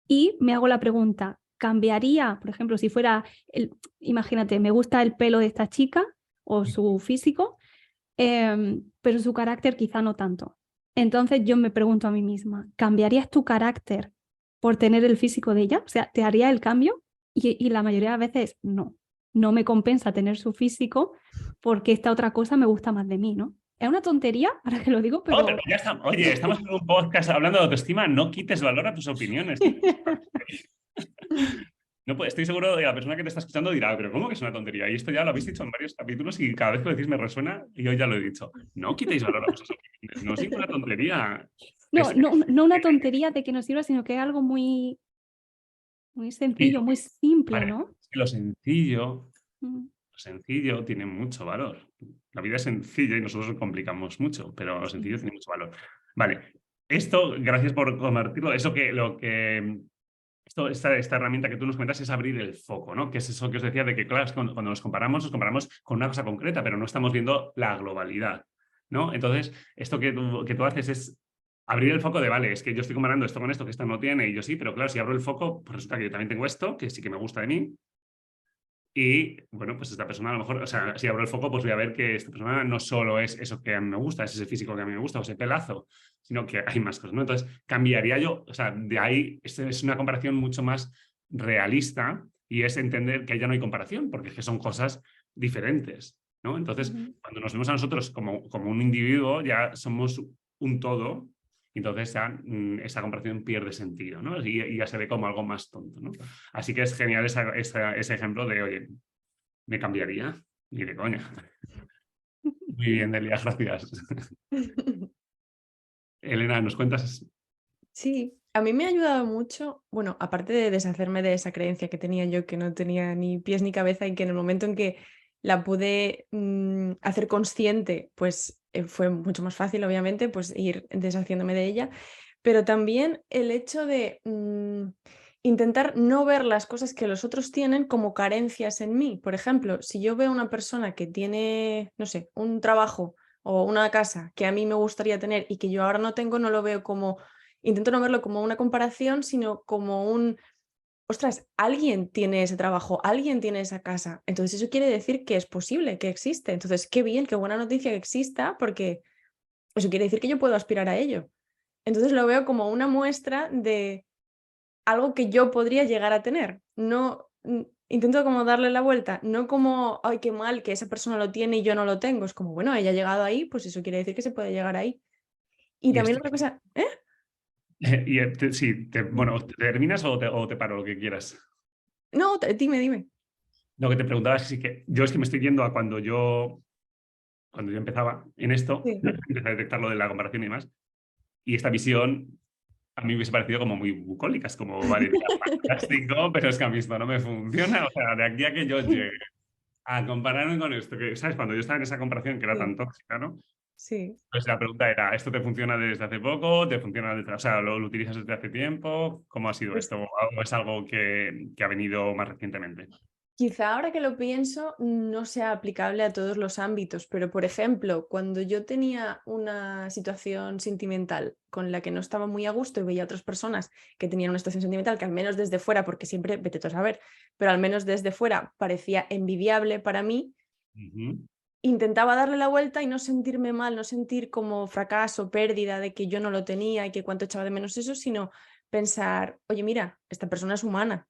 Y me hago la pregunta, ¿cambiaría, por ejemplo, si fuera, imagínate, me gusta el pelo de esta chica o su físico, pero su carácter quizá no tanto? Entonces yo me pregunto a mí misma, ¿cambiarías tu carácter por tener el físico de ella? O sea, ¿te haría el cambio? Y la mayoría de veces no me compensa tener su físico porque esta otra cosa me gusta más de mí, ¿no? es una tontería, ahora que lo digo, pero... Pero ya está. Oye, estamos en un podcast hablando de autoestima, no quites valor a tus opiniones. No, pues estoy seguro de que la persona que te está escuchando dirá, pero ¿cómo que es una tontería? Y esto ya lo habéis dicho en varios capítulos y cada vez que lo decís me resuena y yo ya lo he dicho. No quitéis valor a vuestras opiniones, no es ninguna tontería. No una tontería de que nos sirva, sino que es algo muy, muy sencillo, muy simple, Vale, ¿no? lo sencillo, Mm, lo sencillo tiene mucho valor. La vida es sencilla y nosotros lo complicamos mucho, pero lo sencillo sí. tiene mucho valor. Vale, esto, gracias por compartirlo. Esta herramienta que tú nos comentas es abrir el foco, ¿no? Que es eso que os decía de que, claro, cuando nos comparamos con una cosa concreta, pero no estamos viendo la globalidad, ¿no? Entonces, esto que tú haces es abrir el foco de, vale, es que yo estoy comparando esto con esto que esta no tiene y yo sí, pero claro, si abro el foco, pues resulta que yo también tengo esto, que sí que me gusta de mí. Y bueno, pues esta persona a lo mejor, o sea, si abro el foco, pues voy a ver que esta persona no solo es eso que a mí me gusta, es ese físico que a mí me gusta o ese pelazo, sino que hay más cosas, ¿no? Entonces, cambiaría yo, o sea, de ahí es una comparación mucho más realista y es entender que ahí ya no hay comparación, porque es que son cosas diferentes, ¿no? Entonces, Ujú. cuando nos vemos a nosotros como un individuo, ya somos un todo. Entonces ya esa comparación pierde sentido, ¿no? Y ya se ve como algo más tonto, ¿no? Así que es genial ese ejemplo de, oye, me cambiaría, ni de coña. Muy bien, Delia, gracias. Elena, ¿nos cuentas? Sí, a mí me ha ayudado mucho, bueno, aparte de deshacerme de esa creencia que tenía yo, que no tenía ni pies ni cabeza y que en el momento en que la pude hacer consciente, pues fue mucho más fácil, obviamente, pues ir deshaciéndome de ella, pero también el hecho de intentar no ver las cosas que los otros tienen como carencias en mí. Por ejemplo, si yo veo una persona que tiene, no sé, un trabajo o una casa que a mí me gustaría tener y que yo ahora no tengo, no lo veo como intento no verlo como una comparación, sino como un, ostras, alguien tiene ese trabajo, alguien tiene esa casa. Entonces eso quiere decir que es posible, que existe. Entonces, qué bien, qué buena noticia que exista, porque eso quiere decir que yo puedo aspirar a ello. Entonces lo veo como una muestra de algo que yo podría llegar a tener. No, intento como darle la vuelta, no como, ay, qué mal que esa persona lo tiene y yo no lo tengo. Es como, bueno, ella ha llegado ahí, pues eso quiere decir que se puede llegar ahí. Y Y también esto, otra cosa, ¿eh? sí, bueno, ¿terminas o te paro lo que quieras? No, dime, dime. Lo que te preguntaba es que yo es que me estoy yendo a cuando yo empezaba en esto, Sí. empecé a detectar lo de la comparación y demás, y esta visión a mí me hubiese parecido como muy bucólica, es como, vale, mira, fantástico, pero es que a mí esto no me funciona, o sea, de aquí a que yo llegue a compararme con esto, que, ¿sabes? Cuando yo estaba en esa comparación que era tan Sí, tóxica, ¿no? sí. Pues la pregunta era, ¿esto te funciona desde hace poco? ¿Te funciona desde, o sea, lo utilizas desde hace tiempo? ¿Cómo ha sido Pues esto? ¿O es algo que ha venido más recientemente? quizá ahora que lo pienso no sea aplicable a todos los ámbitos, pero por ejemplo, cuando yo tenía una situación sentimental con la que no estaba muy a gusto y veía a otras personas que tenían una situación sentimental que al menos desde fuera, porque siempre, vete tú a saber, pero al menos desde fuera parecía envidiable para mí, Ujú. intentaba darle la vuelta y no sentirme mal, no sentir como fracaso, pérdida de que yo no lo tenía y que cuánto echaba de menos eso, sino pensar, oye, mira, esta persona es humana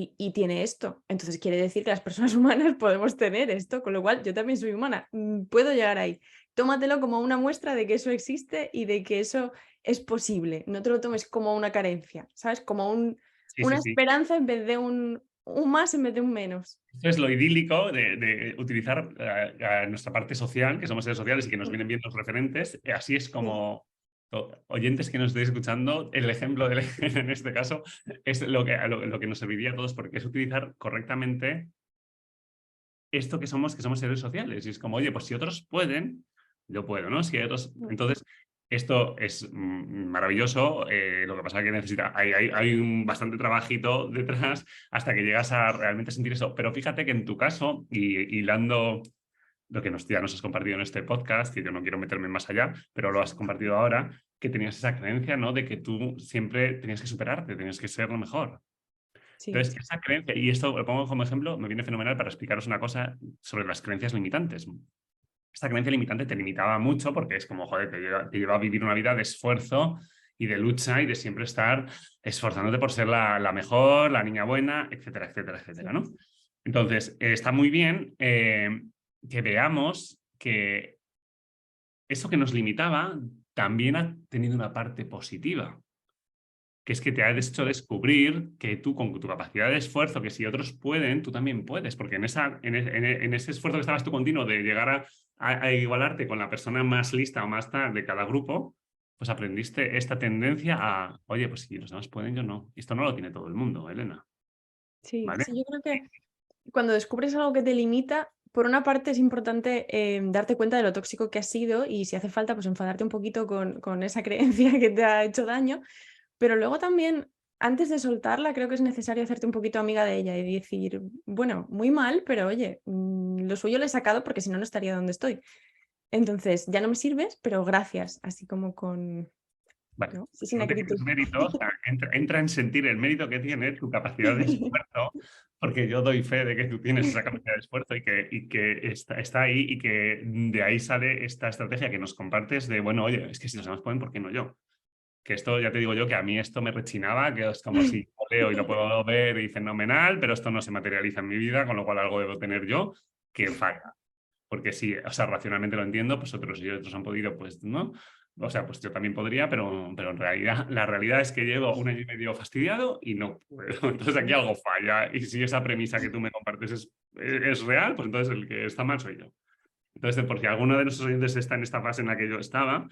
y tiene esto. Entonces quiere decir que las personas humanas podemos tener esto, con lo cual yo también soy humana, puedo llegar ahí. Tómatelo como una muestra de que eso existe y de que eso es posible. No te lo tomes como una carencia, ¿sabes? Como Sí, sí, una sí. esperanza en vez de un más en vez de un menos. Esto es lo idílico de utilizar nuestra parte social, que somos seres sociales y que nos Mm, vienen bien los referentes. Así es sí, como, oyentes que nos estéis escuchando, el ejemplo de en este caso es lo que nos serviría a todos, porque es utilizar correctamente esto que somos seres sociales. Y es como, oye, pues si otros pueden, yo puedo, ¿no? Si hay otros... mm, Entonces, esto es maravilloso. Lo que pasa es que hay un bastante trabajito detrás hasta que llegas a realmente sentir eso. Pero fíjate que en tu caso, y hilando lo que ya nos has compartido en este podcast, que yo no quiero meterme más allá, pero lo has compartido ahora, que tenías esa creencia, ¿no? De que tú siempre tenías que superarte, tenías que ser lo mejor. sí. Entonces, esa creencia, y esto lo pongo como ejemplo, me viene fenomenal para explicaros una cosa sobre las creencias limitantes. Esta creencia limitante te limitaba mucho porque es como, joder, te lleva a vivir una vida de esfuerzo y de lucha y de siempre estar esforzándote por ser la mejor, la niña buena, etcétera, etcétera, etcétera, Sí. ¿no? Entonces, está muy bien que veamos que eso que nos limitaba también ha tenido una parte positiva, que es que te ha hecho descubrir que tú con tu capacidad de esfuerzo, que si otros pueden, tú también puedes, porque en ese esfuerzo que estabas tú continuo de llegar a igualarte con la persona más lista o más tal de cada grupo, pues aprendiste esta tendencia a, oye, pues si los demás pueden, yo no. Y esto no lo tiene todo el mundo, Elena. Sí, ¿Vale? sí, yo creo que cuando descubres algo que te limita, por una parte es importante darte cuenta de lo tóxico que has sido y si hace falta, pues enfadarte un poquito con esa creencia que te ha hecho daño, pero luego también, antes de soltarla, creo que es necesario hacerte un poquito amiga de ella y decir, bueno, muy mal, pero oye, lo suyo lo he sacado porque si no, no estaría donde estoy. Entonces, ya no me sirves, pero gracias, así como con, Vale, ¿no? Sí, si sin no te acritud. crees mérito, o sea, entra en sentir el mérito que tiene tu capacidad de esfuerzo, porque yo doy fe de que tú tienes esa capacidad de esfuerzo y que está ahí y que de ahí sale esta estrategia que nos compartes de, bueno, oye, es que si los demás pueden, ¿por qué no yo? Que esto, ya te digo yo, que a mí esto me rechinaba, que es como si lo leo y lo puedo ver y fenomenal, pero esto no se materializa en mi vida, con lo cual algo debo tener yo que falla. Porque sí, o sea, racionalmente lo entiendo, pues otros y otros han podido, pues no. O sea, pues yo también podría, pero en realidad, la realidad es que llevo 1 año y medio fastidiado y no puedo. Entonces aquí algo falla. Y si esa premisa que tú me compartes es real, pues entonces el que está mal soy yo. Entonces, porque alguno de nuestros oyentes está en esta fase en la que yo estaba,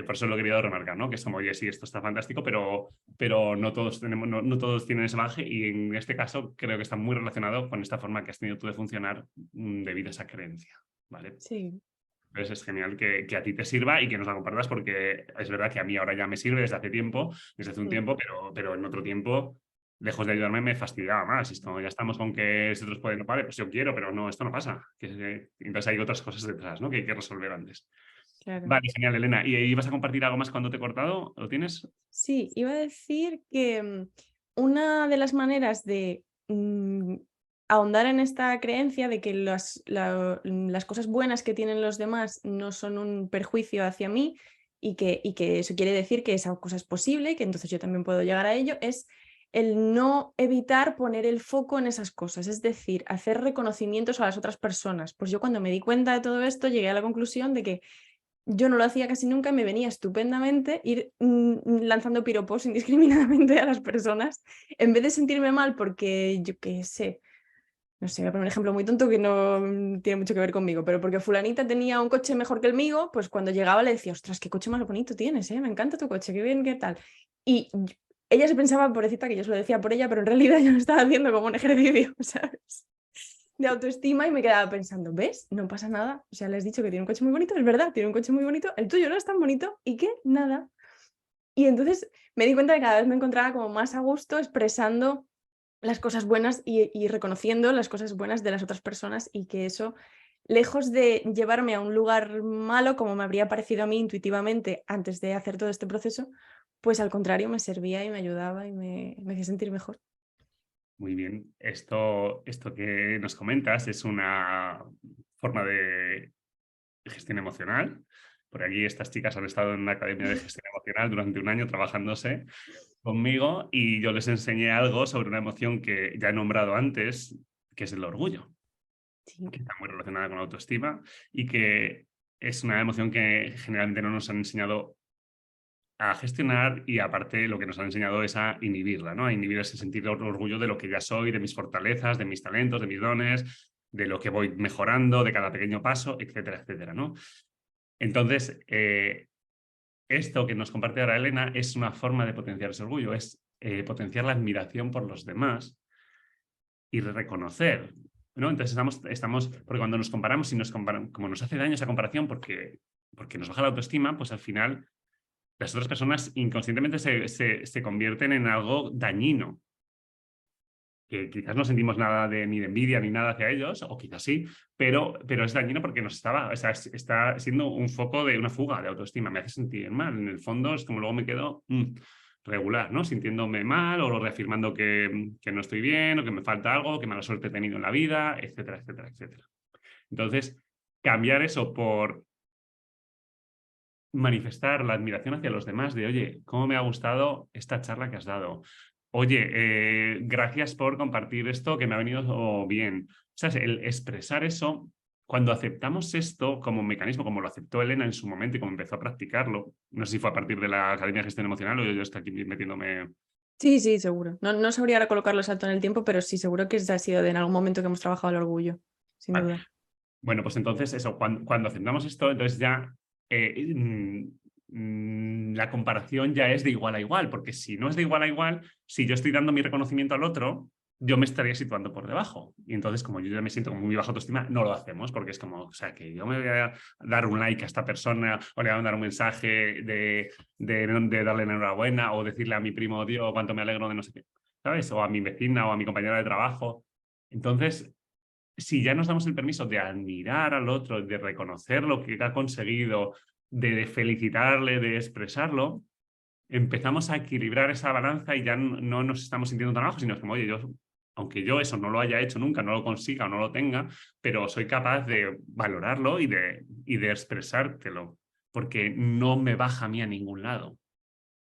por eso lo he querido remarcar, ¿no? Que es como, oye, sí, esto está fantástico, pero no todos tenemos, no todos tienen ese bagaje y en este caso creo que está muy relacionado con esta forma que has tenido tú de funcionar debido a esa creencia, ¿vale? Sí. Entonces es genial que a ti te sirva y que nos la compartas porque es verdad que a mí ahora ya me sirve desde hace tiempo, desde hace un tiempo, pero en otro tiempo, lejos de ayudarme, me fastidiaba más. Esto, ya estamos con que si otros pueden, vale, pues yo quiero, pero no, esto no pasa. Entonces hay otras cosas detrás, ¿no? Que hay que resolver antes. Claro. Vale, genial, Elena. ¿Y ibas a compartir algo más cuando te he cortado? ¿Lo tienes? Sí, iba a decir que una de las maneras de ahondar en esta creencia de que las cosas buenas que tienen los demás no son un perjuicio hacia mí y que eso quiere decir que esa cosa es posible y que entonces yo también puedo llegar a ello, es el no evitar poner el foco en esas cosas, es decir, hacer reconocimientos a las otras personas. Pues yo cuando me di cuenta de todo esto llegué a la conclusión de que yo no lo hacía casi nunca, me venía estupendamente ir lanzando piropos indiscriminadamente a las personas, en vez de sentirme mal porque, yo qué sé, no sé, voy a poner un ejemplo muy tonto que no tiene mucho que ver conmigo, pero porque fulanita tenía un coche mejor que el mío, pues cuando llegaba le decía, ostras, qué coche más bonito tienes, me encanta tu coche, qué bien, qué tal. Y ella se pensaba, pobrecita, que yo se lo decía por ella, pero en realidad yo lo estaba haciendo como un ejercicio, ¿sabes? De autoestima y me quedaba pensando, ¿ves? No pasa nada. O sea, le has dicho que tiene un coche muy bonito, es verdad, tiene un coche muy bonito, el tuyo no es tan bonito y que nada. Y entonces me di cuenta de que cada vez me encontraba como más a gusto expresando las cosas buenas y reconociendo las cosas buenas de las otras personas y que eso, lejos de llevarme a un lugar malo como me habría parecido a mí intuitivamente antes de hacer todo este proceso, pues al contrario me servía y me ayudaba y me hacía sentir mejor. Muy bien. Esto que nos comentas es una forma de gestión emocional. Por aquí estas chicas han estado en una academia de gestión emocional durante 1 año trabajándose conmigo y yo les enseñé algo sobre una emoción que ya he nombrado antes, que es el orgullo, Sí. que está muy relacionada con la autoestima y que es una emoción que generalmente no nos han enseñado a gestionar y aparte lo que nos han enseñado es a inhibirla, ¿no? A inhibir ese sentir de orgullo de lo que ya soy, de mis fortalezas, de mis talentos, de mis dones, de lo que voy mejorando, de cada pequeño paso, etcétera, etcétera, ¿no? Entonces, esto que nos comparte ahora Elena es una forma de potenciar ese orgullo, es potenciar la admiración por los demás y reconocer, ¿no? Entonces porque cuando nos comparamos y como nos hace daño esa comparación porque nos baja la autoestima, pues al final las otras personas inconscientemente se convierten en algo dañino, que quizás no sentimos nada ni de envidia ni nada hacia ellos, o quizás sí, pero es dañino porque o sea, está siendo un foco de una fuga de autoestima, me hace sentir mal. En el fondo es como luego me quedo regular, ¿no? Sintiéndome mal o reafirmando que no estoy bien o que me falta algo, que mala suerte he tenido en la vida, etcétera, etcétera, etcétera. Entonces, cambiar eso por manifestar la admiración hacia los demás de, oye, ¿cómo me ha gustado esta charla que has dado? Oye, gracias por compartir esto que me ha venido bien. O sea, el expresar eso cuando aceptamos esto como mecanismo, como lo aceptó Elena en su momento y como empezó a practicarlo, no sé si fue a partir de la Academia de Gestión Emocional o yo estoy aquí metiéndome... Sí, seguro. No sabría ahora colocarlo exacto en el tiempo, pero sí, seguro que ha sido en algún momento que hemos trabajado el orgullo, sin Vale. duda. Bueno, pues entonces eso, cuando aceptamos esto, entonces ya la comparación ya es de igual a igual, porque si no es de igual a igual, si yo estoy dando mi reconocimiento al otro, yo me estaría situando por debajo. Y entonces, como yo ya me siento con muy baja autoestima, no lo hacemos, porque es como, o sea, que yo me voy a dar un like a esta persona o le voy a mandar un mensaje de darle enhorabuena o decirle a mi primo, Dios, cuánto me alegro de no sé qué, ¿sabes? O a mi vecina o a mi compañera de trabajo. Entonces, si ya nos damos el permiso de admirar al otro, de reconocer lo que ha conseguido, de felicitarle, de expresarlo, empezamos a equilibrar esa balanza y ya no nos estamos sintiendo tan abajo, sino como, oye, aunque yo eso no lo haya hecho nunca, no lo consiga o no lo tenga, pero soy capaz de valorarlo y de expresártelo, porque no me baja a mí a ningún lado.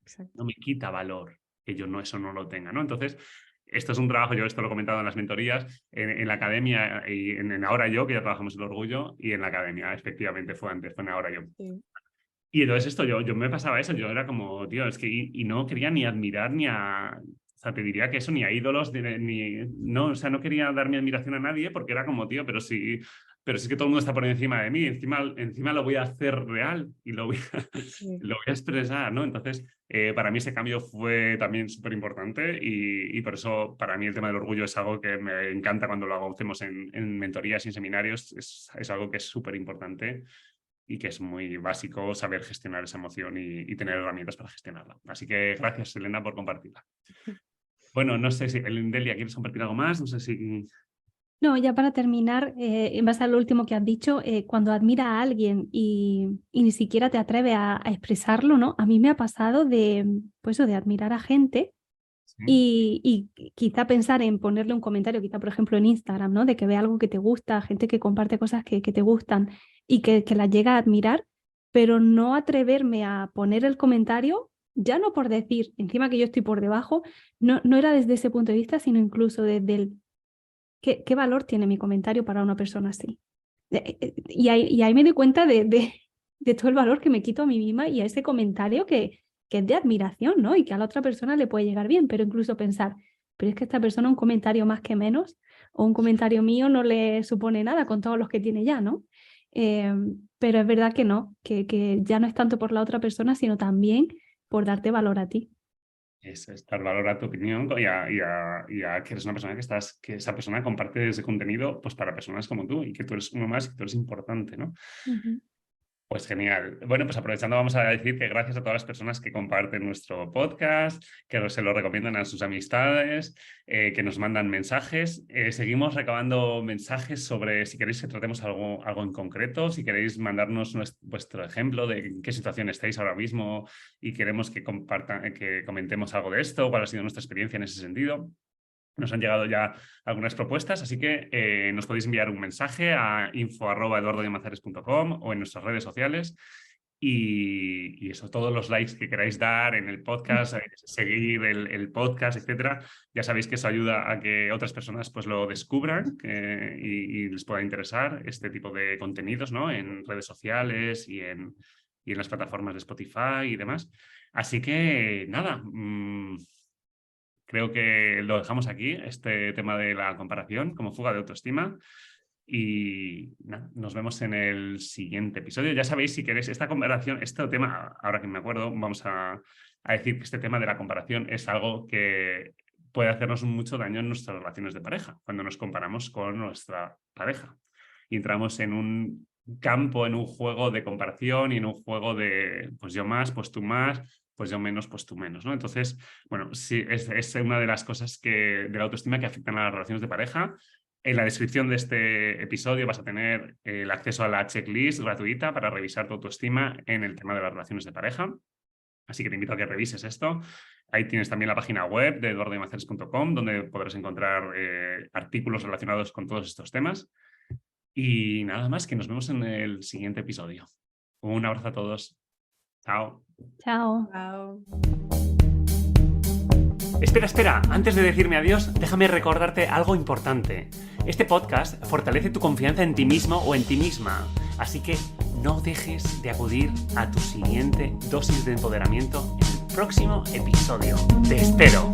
Exacto. No me quita valor que yo eso no lo tenga, ¿no? Entonces, esto es un trabajo, yo esto lo he comentado en las mentorías, en la academia y en Ahora Yo, que ya trabajamos el orgullo, y en la academia, efectivamente, fue en Ahora Yo. Sí. Y entonces esto, yo me pasaba eso, yo era como, tío, es que y no quería ni admirar ni o sea, te diría que eso, ni a ídolos, no, o sea, no quería dar mi admiración a nadie porque era como, tío, pero sí es que todo el mundo está por encima de mí, encima lo voy a hacer real y lo voy a expresar, ¿no? Entonces, para mí ese cambio fue también súper importante y por eso para mí el tema del orgullo es algo que me encanta cuando lo hacemos en mentorías y en seminarios, es algo que es súper importante y que es muy básico saber gestionar esa emoción y tener herramientas para gestionarla. Así que gracias, Elena, por compartirla. Bueno, no sé si, Delia, ¿quieres compartir algo más? No sé si... No, ya para terminar, en base a lo último que has dicho, cuando admira a alguien y ni siquiera te atreves a expresarlo, ¿no? A mí me ha pasado pues, de admirar a gente ¿Sí? y quizá pensar en ponerle un comentario, quizá por ejemplo en Instagram, ¿no? De que ve algo que te gusta, gente que comparte cosas que te gustan y que las llega a admirar, pero no atreverme a poner el comentario, ya no por decir, encima que yo estoy por debajo, no era desde ese punto de vista, sino incluso desde el ¿qué valor tiene mi comentario para una persona así? Y ahí me doy cuenta de todo el valor que me quito a mí misma y a ese comentario que es de admiración, ¿no? Y que a la otra persona le puede llegar bien, pero incluso pensar, pero es que esta persona un comentario más que menos o un comentario mío no le supone nada con todos los que tiene ya, ¿no? Pero es verdad que no, que ya no es tanto por la otra persona, sino también por darte valor a ti. Es dar valor a tu opinión y a que eres una persona que esa persona comparte ese contenido pues para personas como tú y que tú eres uno más y que tú eres importante, ¿no? Uh-huh. Pues genial. Bueno, pues aprovechando vamos a decir que gracias a todas las personas que comparten nuestro podcast, que se lo recomiendan a sus amistades, que nos mandan mensajes. Seguimos recabando mensajes sobre si queréis que tratemos algo en concreto, si queréis mandarnos vuestro ejemplo de en qué situación estáis ahora mismo y queremos que comentemos algo de esto, cuál ha sido nuestra experiencia en ese sentido. Nos han llegado ya algunas propuestas, así que nos podéis enviar un mensaje a info@eduardodiamazares.com o en nuestras redes sociales. Y eso, todos los likes que queráis dar en el podcast, seguir el podcast, etcétera, ya sabéis que eso ayuda a que otras personas pues lo descubran y les pueda interesar este tipo de contenidos, ¿no? En redes sociales y en las plataformas de Spotify y demás. Así que nada, creo que lo dejamos aquí, este tema de la comparación como fuga de autoestima. Y nada, nos vemos en el siguiente episodio. Ya sabéis, si queréis esta comparación, este tema, ahora que me acuerdo, vamos a decir que este tema de la comparación es algo que puede hacernos mucho daño en nuestras relaciones de pareja, cuando nos comparamos con nuestra pareja. Y entramos en un campo, en un juego de comparación y en un juego de pues yo más, pues tú más, pues yo menos, pues tú menos, ¿no? Entonces, bueno, sí, es una de las cosas de la autoestima que afectan a las relaciones de pareja. En la descripción de este episodio vas a tener el acceso a la checklist gratuita para revisar tu autoestima en el tema de las relaciones de pareja. Así que te invito a que revises esto. Ahí tienes también la página web de eduardodiamazares.com donde podrás encontrar artículos relacionados con todos estos temas. Y nada más, que nos vemos en el siguiente episodio. Un abrazo a todos. Chao. Chao. Wow. Espera, antes de decirme adiós, déjame recordarte algo importante. Este podcast fortalece tu confianza en ti mismo o en ti misma, así que no dejes de acudir a tu siguiente dosis de empoderamiento en el próximo episodio. ¡Te espero!